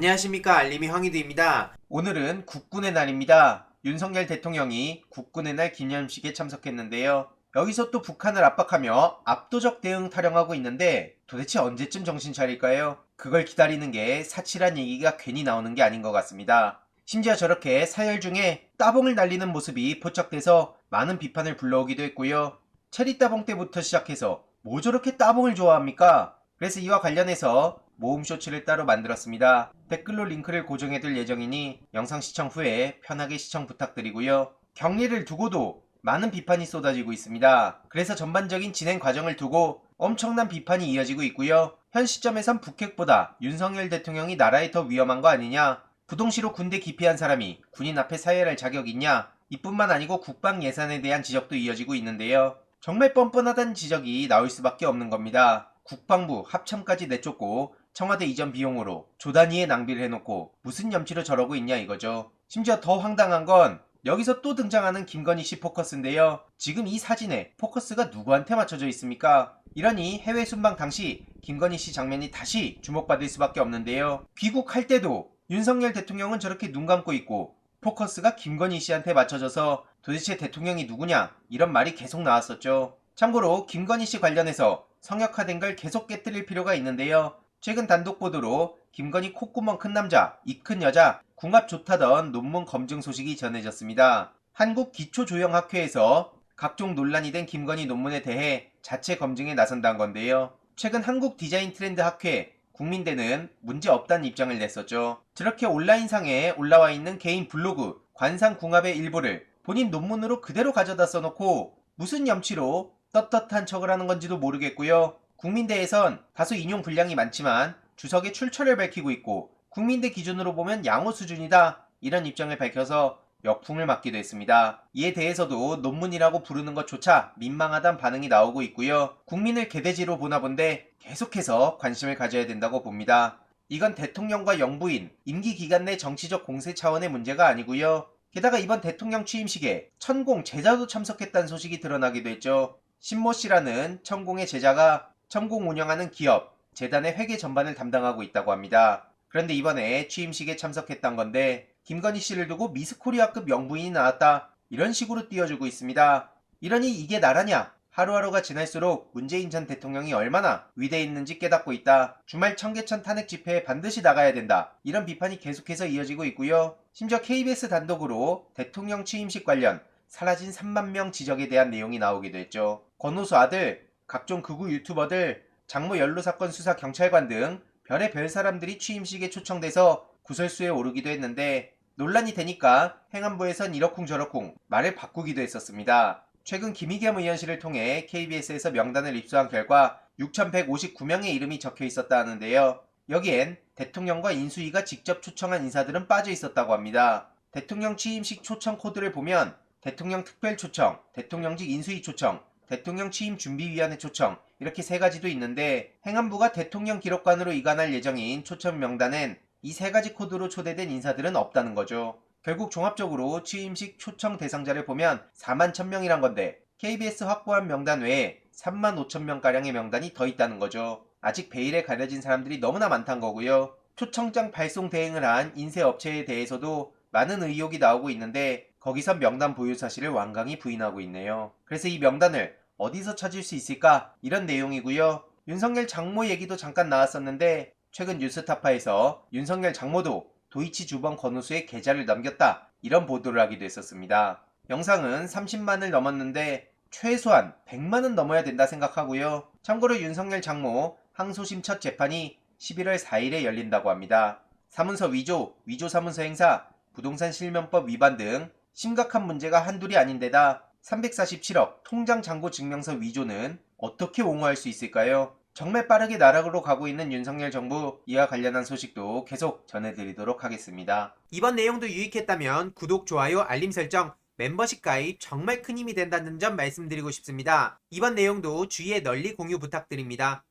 안녕하십니까, 알림이 황희두입니다. 오늘은 국군의 날입니다. 윤석열 대통령이 국군의 날 기념식에 참석했는데요. 여기서 또 북한을 압박하며 압도적 대응 타령하고 있는데 도대체 언제쯤 정신 차릴까요? 그걸 기다리는 게 사치란 얘기가 괜히 나오는 게 아닌 것 같습니다. 심지어 저렇게 사열 중에 따봉을 날리는 모습이 포착돼서 많은 비판을 불러오기도 했고요. 체리 따봉 때부터 시작해서 뭐 저렇게 따봉을 좋아합니까? 그래서 이와 관련해서 모음 쇼츠를 따로 만들었습니다. 댓글로 링크를 고정해둘 예정이니 영상 시청 후에 편하게 시청 부탁드리고요. 격리를 두고도 많은 비판이 쏟아지고 있습니다. 그래서 전반적인 진행 과정을 두고 엄청난 비판이 이어지고 있고요. 현 시점에선 북핵보다 윤석열 대통령이 나라에 더 위험한 거 아니냐? 부동시로 군대 기피한 사람이 군인 앞에 사회할 자격 있냐? 이뿐만 아니고 국방 예산에 대한 지적도 이어지고 있는데요. 정말 뻔뻔하다는 지적이 나올 수밖에 없는 겁니다. 국방부 합참까지 내쫓고 청와대 이전 비용으로 조 단위의 낭비를 해놓고 무슨 염치로 저러고 있냐 이거죠. 심지어 더 황당한 건 여기서 또 등장하는 김건희 씨 포커스인데요. 지금 이 사진에 포커스가 누구한테 맞춰져 있습니까? 이러니 해외 순방 당시 김건희 씨 장면이 다시 주목받을 수밖에 없는데요. 귀국할 때도 윤석열 대통령은 저렇게 눈 감고 있고 포커스가 김건희 씨한테 맞춰져서 도대체 대통령이 누구냐 이런 말이 계속 나왔었죠. 참고로 김건희 씨 관련해서 성역화된 걸 계속 깨뜨릴 필요가 있는데요. 최근 단독 보도로 김건희 콧구멍 큰 남자, 이 큰 여자, 궁합 좋다던 논문 검증 소식이 전해졌습니다. 한국기초조형학회에서 각종 논란이 된 김건희 논문에 대해 자체 검증에 나선다는 건데요. 최근 한국디자인트렌드학회 국민대는 문제없다는 입장을 냈었죠. 저렇게 온라인상에 올라와 있는 개인 블로그 관상궁합의 일부를 본인 논문으로 그대로 가져다 써놓고 무슨 염치로 떳떳한 척을 하는 건지도 모르겠고요. 국민대에선 다소 인용 분량이 많지만 주석의 출처를 밝히고 있고 국민대 기준으로 보면 양호 수준이다 이런 입장을 밝혀서 역풍을 맞기도 했습니다. 이에 대해서도 논문이라고 부르는 것조차 민망하다는 반응이 나오고 있고요. 국민을 개돼지로 보나 본데 계속해서 관심을 가져야 된다고 봅니다. 이건 대통령과 영부인, 임기 기간 내 정치적 공세 차원의 문제가 아니고요. 게다가 이번 대통령 취임식에 천공 제자도 참석했다는 소식이 드러나기도 했죠. 신모 씨라는 천공의 제자가 천공 운영하는 기업, 재단의 회계 전반을 담당하고 있다고 합니다. 그런데 이번에 취임식에 참석했던 건데 김건희 씨를 두고 미스코리아급 영부인이 나왔다 이런 식으로 띄워주고 있습니다. 이러니 이게 나라냐? 하루하루가 지날수록 문재인 전 대통령이 얼마나 위대했는지 깨닫고 있다. 주말 청계천 탄핵 집회에 반드시 나가야 된다. 이런 비판이 계속해서 이어지고 있고요. 심지어 KBS 단독으로 대통령 취임식 관련 사라진 3만 명 지적에 대한 내용이 나오기도 했죠. 권오수 아들, 각종 극우 유튜버들, 장모 연루 사건 수사 경찰관 등 별의 별 사람들이 취임식에 초청돼서 구설수에 오르기도 했는데 논란이 되니까 행안부에선 이러쿵저러쿵 말을 바꾸기도 했었습니다. 최근 김의겸 의원실을 통해 KBS에서 명단을 입수한 결과 6,159명의 이름이 적혀 있었다 하는데요. 여기엔 대통령과 인수위가 직접 초청한 인사들은 빠져 있었다고 합니다. 대통령 취임식 초청 코드를 보면 대통령 특별 초청, 대통령직 인수위 초청, 대통령 취임 준비위원회 초청 이렇게 세 가지도 있는데 행안부가 대통령 기록관으로 이관할 예정인 초청 명단엔 이 세 가지 코드로 초대된 인사들은 없다는 거죠. 결국 종합적으로 취임식 초청 대상자를 보면 4만 1,000명이란 건데 KBS 확보한 명단 외에 3만 5천 명가량의 명단이 더 있다는 거죠. 아직 베일에 가려진 사람들이 너무나 많다는 거고요. 초청장 발송 대행을 한 인쇄업체에 대해서도 많은 의혹이 나오고 있는데 거기선 명단 보유 사실을 완강히 부인하고 있네요. 그래서 이 명단을 어디서 찾을 수 있을까? 이런 내용이고요. 윤석열 장모 얘기도 잠깐 나왔었는데 최근 뉴스타파에서 윤석열 장모도 도이치 주번 권오수의 계좌를 넘겼다 이런 보도를 하기도 했었습니다. 영상은 30만을 넘었는데 최소한 100만은 넘어야 된다 생각하고요. 참고로 윤석열 장모 항소심 첫 재판이 11월 4일에 열린다고 합니다. 사문서 위조, 위조 사문서 행사, 부동산 실명법 위반 등 심각한 문제가 한둘이 아닌데다 347억 통장 잔고 증명서 위조는 어떻게 옹호할 수 있을까요? 정말 빠르게 나락으로 가고 있는 윤석열 정부, 이와 관련한 소식도 계속 전해드리도록 하겠습니다. 이번 내용도 유익했다면 구독, 좋아요, 알림 설정, 멤버십 가입 정말 큰 힘이 된다는 점 말씀드리고 싶습니다. 이번 내용도 주위에 널리 공유 부탁드립니다.